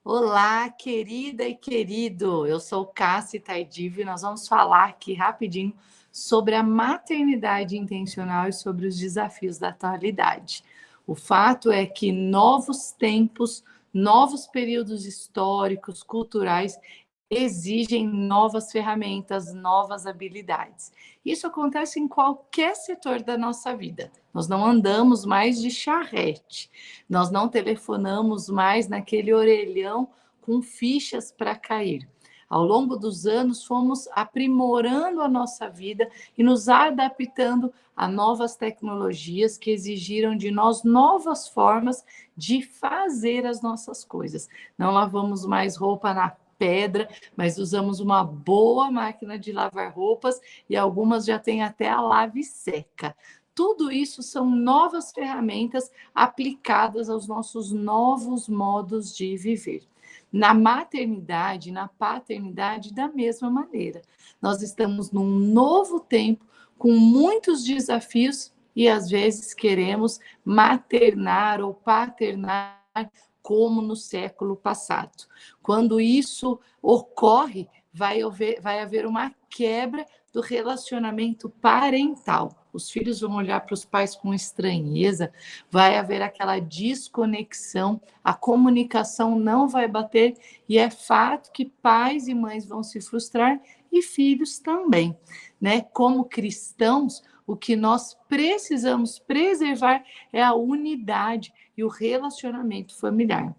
Olá, querida e querido. Eu sou Cássia Taidivo e nós vamos falar aqui rapidinho sobre a maternidade intencional e sobre os desafios da atualidade. O fato é que novos tempos, novos períodos históricos, culturais, exigem novas ferramentas, novas habilidades. Isso acontece em qualquer setor da nossa vida. Nós não andamos mais de charrete, nós não telefonamos mais naquele orelhão com fichas para cair. Ao longo dos anos, fomos aprimorando a nossa vida e nos adaptando a novas tecnologias que exigiram de nós novas formas de fazer as nossas coisas. Não lavamos mais roupa na pedra, mas usamos uma boa máquina de lavar roupas e algumas já têm até a lave seca. Tudo isso são novas ferramentas aplicadas aos nossos novos modos de viver. Na maternidade, na paternidade, da mesma maneira. Nós estamos num novo tempo com muitos desafios e às vezes queremos maternar ou paternar como no século passado. Quando isso ocorre, vai haver uma quebra do relacionamento parental. Os filhos vão olhar para os pais com estranheza, vai haver aquela desconexão, a comunicação não vai bater, e é fato que pais e mães vão se frustrar e filhos também, né? Como cristãos, o que nós precisamos preservar é a unidade e o relacionamento familiar.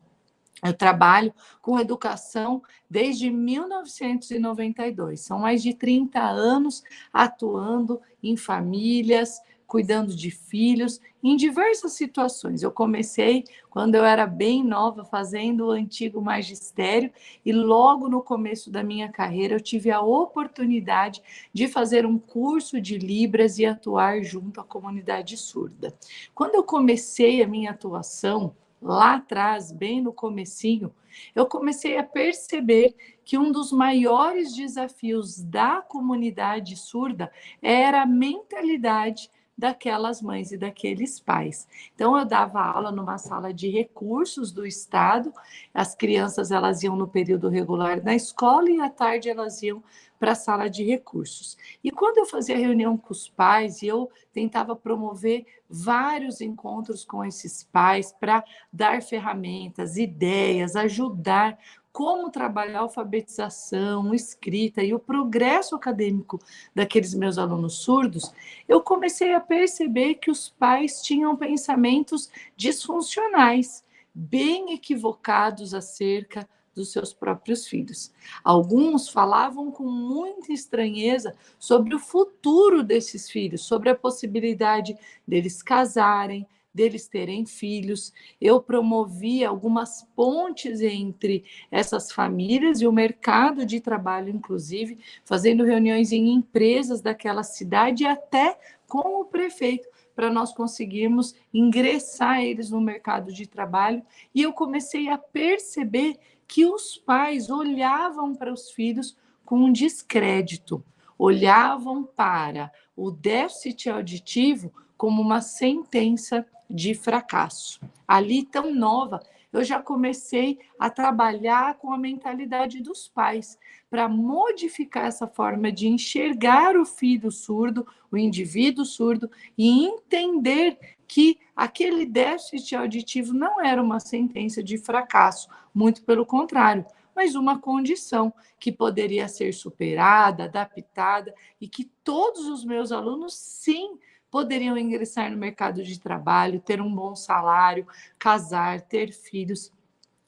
Eu trabalho com educação desde 1992. São mais de 30 anos atuando em famílias, cuidando de filhos, em diversas situações. Eu comecei quando eu era bem nova, fazendo o antigo magistério, e logo no começo da minha carreira eu tive a oportunidade de fazer um curso de Libras e atuar junto à comunidade surda. Quando eu comecei a minha atuação, lá atrás, bem no comecinho, eu comecei a perceber que um dos maiores desafios da comunidade surda era a mentalidade daquelas mães e daqueles pais. Então, eu dava aula numa sala de recursos do Estado, as crianças elas iam no período regular na escola e à tarde elas iam para a sala de recursos. E quando eu fazia reunião com os pais, eu tentava promover vários encontros com esses pais para dar ferramentas, ideias, ajudar como trabalhar a alfabetização, escrita e o progresso acadêmico daqueles meus alunos surdos, eu comecei a perceber que os pais tinham pensamentos disfuncionais, bem equivocados acerca dos seus próprios filhos. Alguns falavam com muita estranheza sobre o futuro desses filhos, sobre a possibilidade deles casarem, deles terem filhos. Eu promovia algumas pontes entre essas famílias e o mercado de trabalho, inclusive, fazendo reuniões em empresas daquela cidade e até com o prefeito, para nós conseguirmos ingressar eles no mercado de trabalho. E eu comecei a perceber que os pais olhavam para os filhos com um descrédito, olhavam para o déficit auditivo como uma sentença de fracasso. Ali, tão nova, eu já comecei a trabalhar com a mentalidade dos pais para modificar essa forma de enxergar o filho surdo, o indivíduo surdo, e entender que aquele déficit auditivo não era uma sentença de fracasso, muito pelo contrário, mas uma condição que poderia ser superada, adaptada, e que todos os meus alunos, sim, poderiam ingressar no mercado de trabalho, ter um bom salário, casar, ter filhos.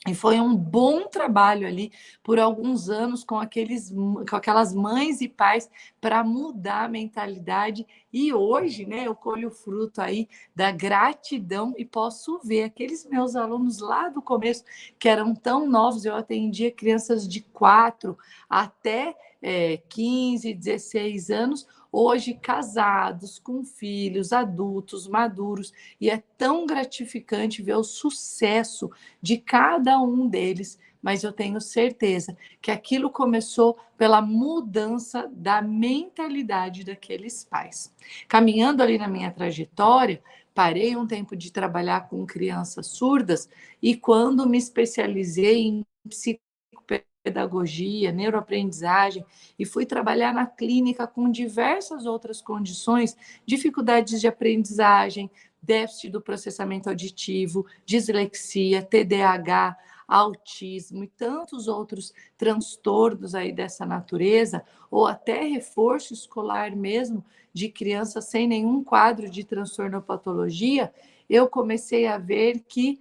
E foi um bom trabalho ali por alguns anos com aquelas mães e pais para mudar a mentalidade. E hoje, né, eu colho o fruto aí da gratidão e posso ver aqueles meus alunos lá do começo, que eram tão novos, eu atendia crianças de 4 até 15, 16 anos, hoje casados, com filhos, adultos, maduros, e é tão gratificante ver o sucesso de cada um deles, mas eu tenho certeza que aquilo começou pela mudança da mentalidade daqueles pais. Caminhando ali na minha trajetória, parei um tempo de trabalhar com crianças surdas e quando me especializei em psicopedagogia, neuroaprendizagem, e fui trabalhar na clínica com diversas outras condições, dificuldades de aprendizagem, déficit do processamento auditivo, dislexia, TDAH, autismo e tantos outros transtornos aí dessa natureza, ou até reforço escolar mesmo, de crianças sem nenhum quadro de transtorno ou patologia, eu comecei a ver que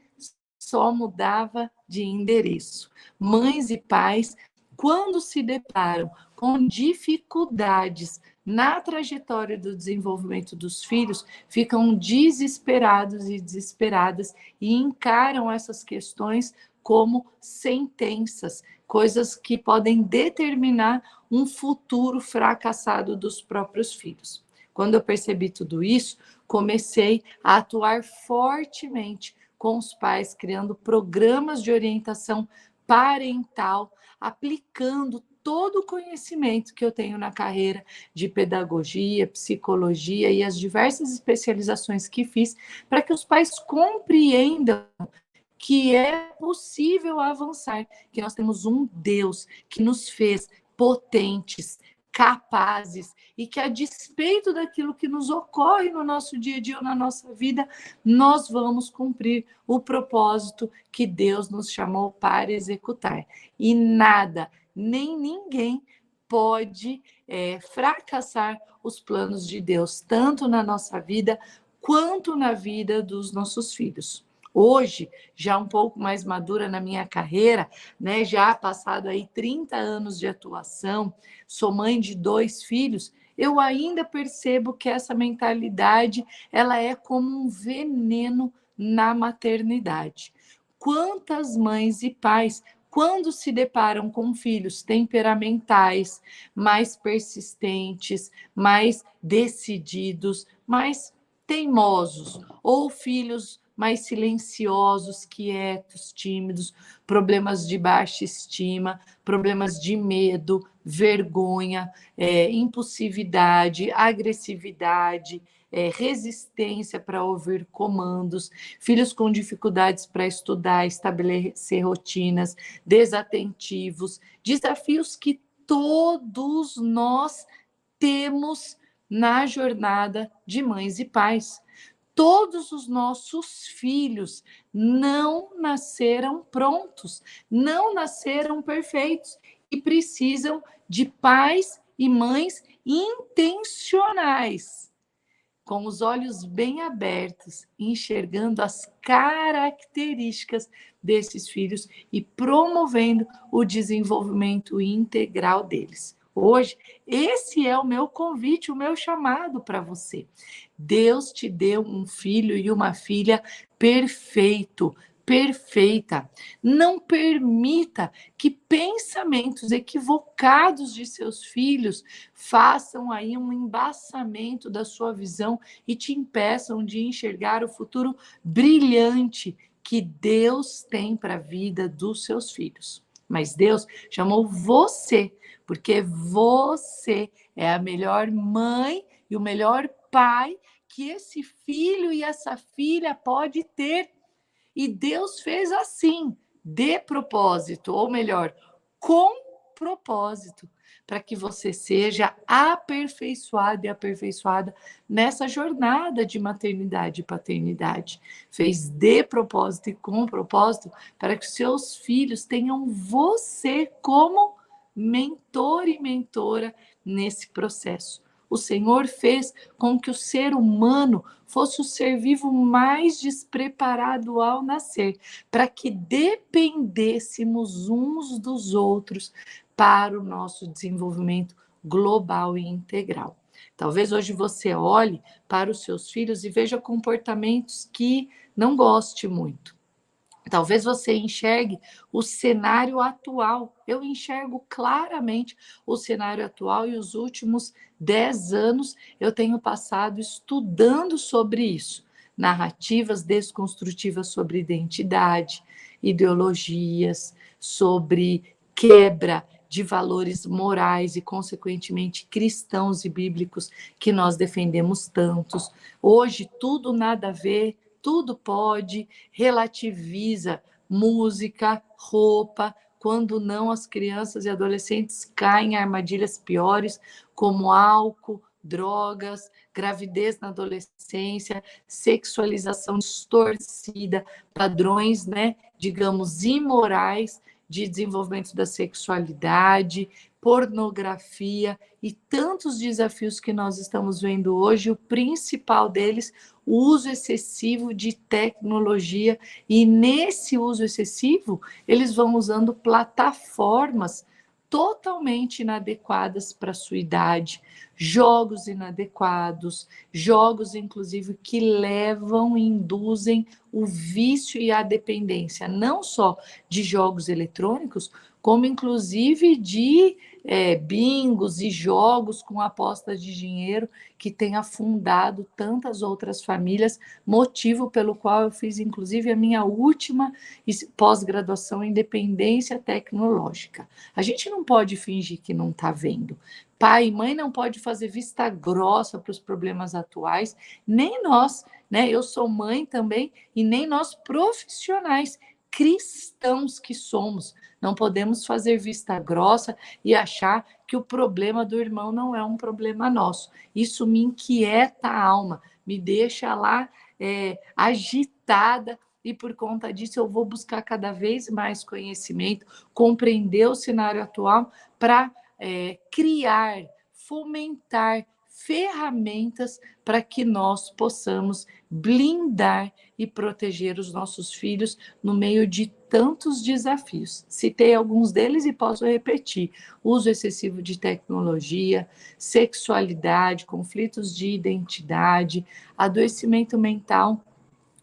só mudava de endereço. Mães e pais, quando se deparam com dificuldades na trajetória do desenvolvimento dos filhos, ficam desesperados e desesperadas e encaram essas questões como sentenças, coisas que podem determinar um futuro fracassado dos próprios filhos. Quando eu percebi tudo isso, comecei a atuar fortemente com os pais, criando programas de orientação parental, aplicando todo o conhecimento que eu tenho na carreira de pedagogia, psicologia e as diversas especializações que fiz, para que os pais compreendam que é possível avançar, que nós temos um Deus que nos fez potentes, capazes, e que, a despeito daquilo que nos ocorre no nosso dia a dia ou na nossa vida, nós vamos cumprir o propósito que Deus nos chamou para executar. E nada, nem ninguém pode fracassar os planos de Deus, tanto na nossa vida quanto na vida dos nossos filhos. Hoje, já um pouco mais madura na minha carreira, né, já passado aí 30 anos de atuação, sou mãe de 2 filhos, eu ainda percebo que essa mentalidade, ela é como um veneno na maternidade. Quantas mães e pais, quando se deparam com filhos temperamentais, mais persistentes, mais decididos, mais teimosos, ou filhos mais silenciosos, quietos, tímidos, problemas de baixa estima, problemas de medo, vergonha, impulsividade, agressividade, resistência para ouvir comandos, filhos com dificuldades para estudar, estabelecer rotinas, desatentivos, desafios que todos nós temos na jornada de mães e pais. Todos os nossos filhos não nasceram prontos, não nasceram perfeitos e precisam de pais e mães intencionais, com os olhos bem abertos, enxergando as características desses filhos e promovendo o desenvolvimento integral deles. Hoje, esse é o meu convite, o meu chamado para você. Deus te deu um filho e uma filha perfeito, perfeita. Não permita que pensamentos equivocados de seus filhos façam aí um embaçamento da sua visão e te impeçam de enxergar o futuro brilhante que Deus tem para a vida dos seus filhos. Mas Deus chamou você, porque você é a melhor mãe e o melhor pai que esse filho e essa filha pode ter. E Deus fez assim, de propósito, ou melhor, com propósito, para que você seja aperfeiçoado e aperfeiçoada nessa jornada de maternidade e paternidade. Fez de propósito e com propósito para que seus filhos tenham você como mentor e mentora nesse processo. O Senhor fez com que o ser humano fosse o ser vivo mais despreparado ao nascer, para que dependêssemos uns dos outros para o nosso desenvolvimento global e integral. Talvez hoje você olhe para os seus filhos e veja comportamentos que não goste muito. Talvez você enxergue o cenário atual. Eu enxergo claramente o cenário atual e os últimos 10 anos eu tenho passado estudando sobre isso. Narrativas desconstrutivas sobre identidade, ideologias, sobre quebra de valores morais e, consequentemente, cristãos e bíblicos que nós defendemos tantos. Hoje, tudo nada a ver, tudo pode, relativiza música, roupa, quando não as crianças e adolescentes caem em armadilhas piores, como álcool, drogas, gravidez na adolescência, sexualização distorcida, padrões, né, digamos, imorais de desenvolvimento da sexualidade, pornografia e tantos desafios que nós estamos vendo hoje. O principal deles, o uso excessivo de tecnologia, e nesse uso excessivo, eles vão usando plataformas totalmente inadequadas para a sua idade, jogos inadequados, jogos, inclusive, que levam e induzem o vício e a dependência, não só de jogos eletrônicos, como inclusive de bingos e jogos com apostas de dinheiro que tem afundado tantas outras famílias, motivo pelo qual eu fiz, inclusive, a minha última pós-graduação em dependência tecnológica. A gente não pode fingir que não está vendo. Pai e mãe não pode fazer vista grossa para os problemas atuais, nem nós, né? Eu sou mãe também, e nem nós profissionais cristãos que somos. Não podemos fazer vista grossa e achar que o problema do irmão não é um problema nosso. Isso me inquieta a alma, me deixa lá agitada, e por conta disso eu vou buscar cada vez mais conhecimento, compreender o cenário atual para criar, fomentar ferramentas para que nós possamos blindar e proteger os nossos filhos no meio de tantos desafios. Citei alguns deles e posso repetir: uso excessivo de tecnologia, sexualidade, conflitos de identidade, adoecimento mental.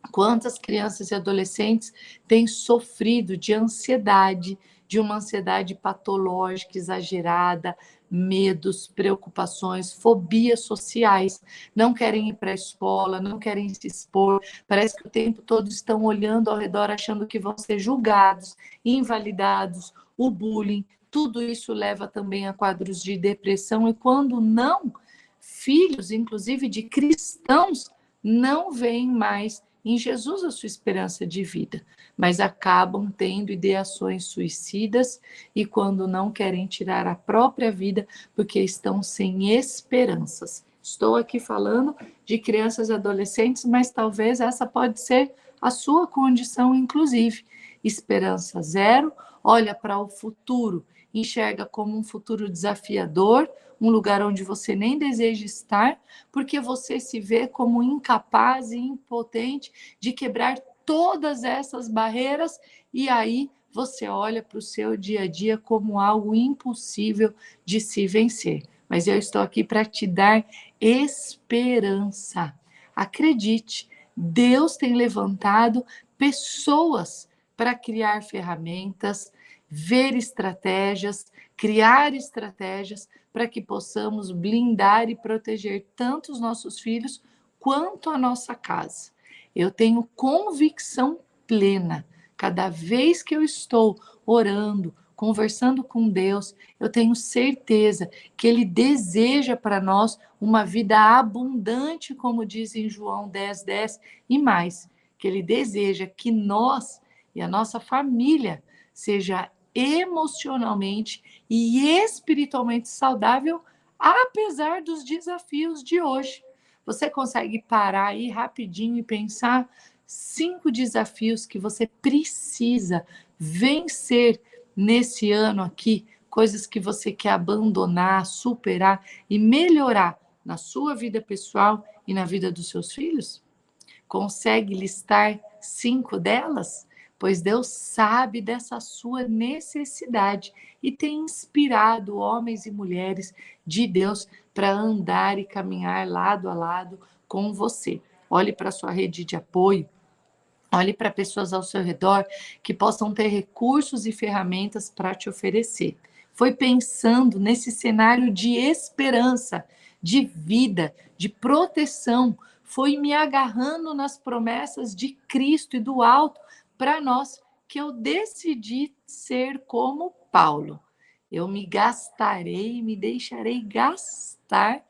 Quantas crianças e adolescentes têm sofrido de ansiedade, de uma ansiedade patológica, exagerada, medos, preocupações, fobias sociais, não querem ir para a escola, não querem se expor, parece que o tempo todo estão olhando ao redor achando que vão ser julgados, invalidados, o bullying, tudo isso leva também a quadros de depressão, e quando não, filhos, inclusive de cristãos, não veem mais em Jesus a sua esperança de vida, mas acabam tendo ideações suicidas, e quando não, querem tirar a própria vida porque estão sem esperanças. Estou aqui falando de crianças e adolescentes, mas talvez essa pode ser a sua condição, inclusive. Esperança zero, olha para o futuro, enxerga como um futuro desafiador, um lugar onde você nem deseja estar, porque você se vê como incapaz e impotente de quebrar todas essas barreiras, e aí você olha para o seu dia a dia como algo impossível de se vencer. Mas eu estou aqui para te dar esperança. Acredite, Deus tem levantado pessoas para criar ferramentas, ver estratégias, criar estratégias para que possamos blindar e proteger tanto os nossos filhos quanto a nossa casa. Eu tenho convicção plena, cada vez que eu estou orando, conversando com Deus, eu tenho certeza que Ele deseja para nós uma vida abundante, como diz em João 10:10, e mais, que Ele deseja que nós e a nossa família seja emocionalmente e espiritualmente saudável, apesar dos desafios de hoje. Você consegue parar aí rapidinho e pensar 5 desafios que você precisa vencer nesse ano aqui, coisas que você quer abandonar, superar e melhorar na sua vida pessoal e na vida dos seus filhos? Consegue listar 5 delas? Pois Deus sabe dessa sua necessidade e tem inspirado homens e mulheres de Deus para andar e caminhar lado a lado com você. Olhe para a sua rede de apoio, olhe para pessoas ao seu redor que possam ter recursos e ferramentas para te oferecer. Foi pensando nesse cenário de esperança, de vida, de proteção, foi me agarrando nas promessas de Cristo e do alto para nós que eu decidi ser como Paulo. Eu me gastarei, me deixarei gastar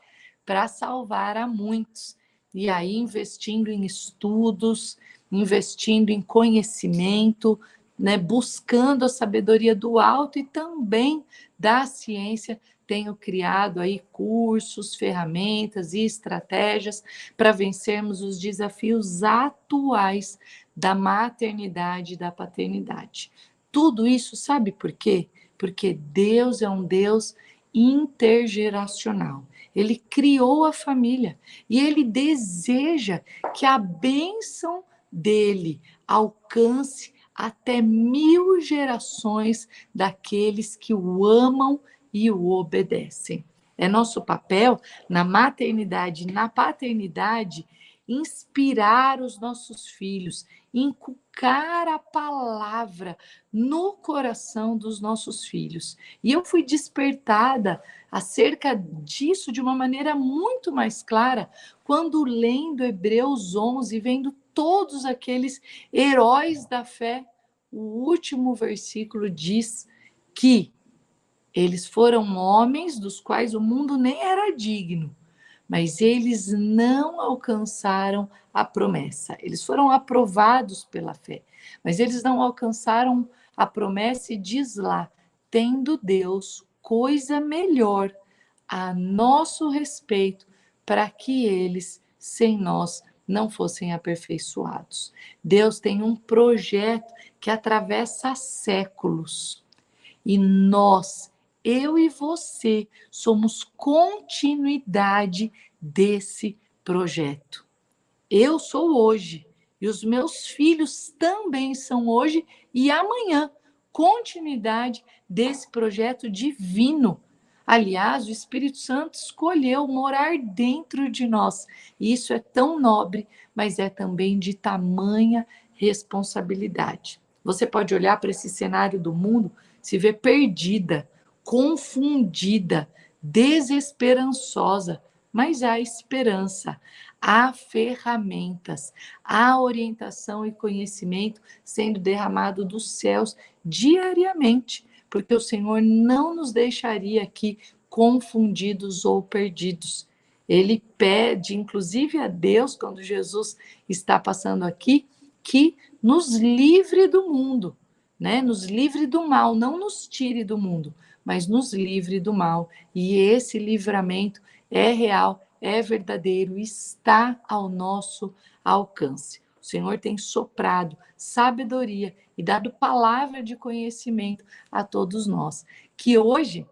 para salvar a muitos. E aí, investindo em estudos, investindo em conhecimento, né, buscando a sabedoria do alto e também da ciência, tenho criado aí cursos, ferramentas e estratégias para vencermos os desafios atuais da maternidade e da paternidade. Tudo isso, sabe por quê? Porque Deus é um Deus intergeracional. Ele criou a família e ele deseja que a bênção dele alcance até 1000 gerações daqueles que o amam e o obedecem. É nosso papel na maternidade e na paternidade inspirar os nossos filhos, inculcar a palavra no coração dos nossos filhos. E eu fui despertada acerca disso de uma maneira muito mais clara quando lendo Hebreus 11, vendo todos aqueles heróis da fé. O último versículo diz que eles foram homens dos quais o mundo nem era digno, mas eles não alcançaram a promessa. Eles foram aprovados pela fé, mas eles não alcançaram a promessa e diz lá, tendo Deus coisa melhor a nosso respeito, para que eles, sem nós, não fossem aperfeiçoados. Deus tem um projeto que atravessa séculos. E nós, eu e você, somos continuidade desse projeto. Eu sou hoje, e os meus filhos também são hoje e amanhã, continuidade desse projeto divino. Aliás, o Espírito Santo escolheu morar dentro de nós. E isso é tão nobre, mas é também de tamanha responsabilidade. Você pode olhar para esse cenário do mundo, se ver perdida, confundida, desesperançosa, mas há esperança, há ferramentas, há orientação e conhecimento sendo derramado dos céus diariamente, porque o Senhor não nos deixaria aqui confundidos ou perdidos. Ele pede, inclusive a Deus, quando Jesus está passando aqui, que nos livre do mundo, né? Nos livre do mal, não nos tire do mundo, mas nos livre do mal. E esse livramento é real, é verdadeiro, está ao nosso alcance. O Senhor tem soprado sabedoria e dado palavra de conhecimento a todos nós. Que hoje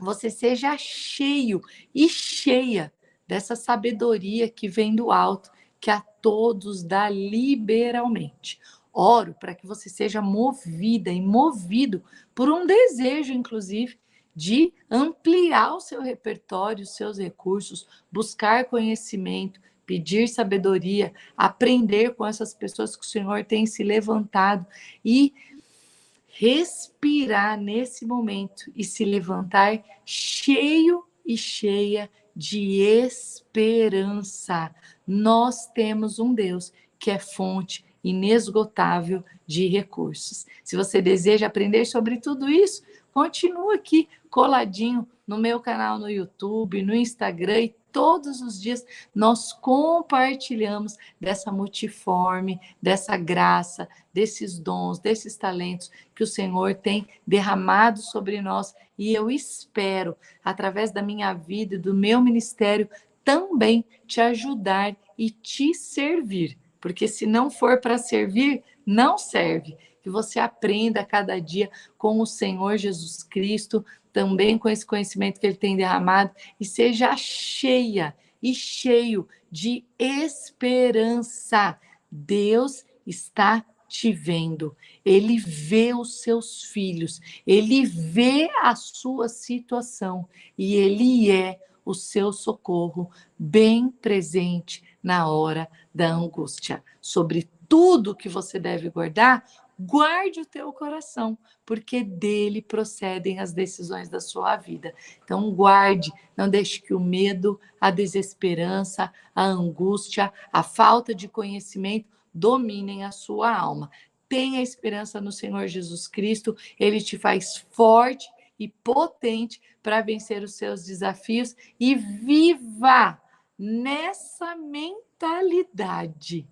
você seja cheio e cheia dessa sabedoria que vem do alto, que a todos dá liberalmente. Oro para que você seja movida e movido por um desejo, inclusive, de ampliar o seu repertório, os seus recursos, buscar conhecimento, pedir sabedoria, aprender com essas pessoas que o Senhor tem se levantado e respirar nesse momento e se levantar cheio e cheia de esperança. Nós temos um Deus que é fonte inesgotável de recursos. Se você deseja aprender sobre tudo isso, continua aqui coladinho no meu canal no YouTube, no Instagram e todos os dias nós compartilhamos dessa multiforme, dessa graça, desses dons, desses talentos que o Senhor tem derramado sobre nós e eu espero, através da minha vida e do meu ministério, também te ajudar e te servir, porque se não for para servir, não serve. Que você aprenda a cada dia com o Senhor Jesus Cristo, também com esse conhecimento que Ele tem derramado, e seja cheia e cheio de esperança. Deus está te vendo, Ele vê os seus filhos, Ele vê a sua situação e Ele é o seu socorro bem presente na hora da angústia. Sobre tudo que você deve guardar, guarde o teu coração, porque dele procedem as decisões da sua vida. Então, guarde, não deixe que o medo, a desesperança, a angústia, a falta de conhecimento dominem a sua alma. Tenha esperança no Senhor Jesus Cristo, ele te faz forte e potente para vencer os seus desafios e viva nessa mentalidade.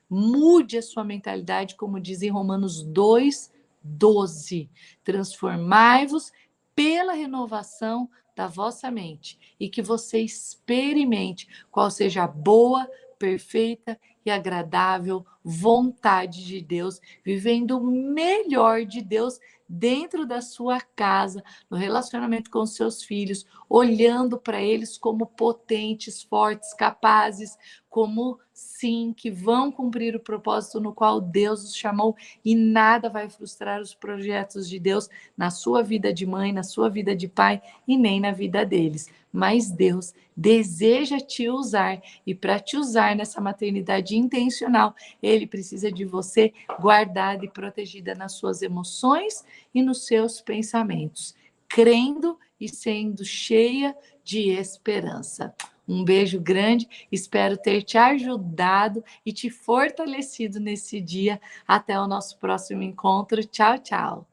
Mude a sua mentalidade, como diz em Romanos 2, 12. Transformai-vos pela renovação da vossa mente e que você experimente qual seja a boa, perfeita e agradável vontade de Deus, vivendo o melhor de Deus dentro da sua casa, no relacionamento com os seus filhos, olhando para eles como potentes, fortes, capazes, como sim, que vão cumprir o propósito no qual Deus os chamou e nada vai frustrar os projetos de Deus na sua vida de mãe, na sua vida de pai e nem na vida deles. Mas Deus deseja te usar e para te usar nessa maternidade intencional, Ele precisa de você guardada e protegida nas suas emoções e nos seus pensamentos, crendo e sendo cheia de esperança. Um beijo grande, espero ter te ajudado e te fortalecido nesse dia. Até o nosso próximo encontro. Tchau, tchau.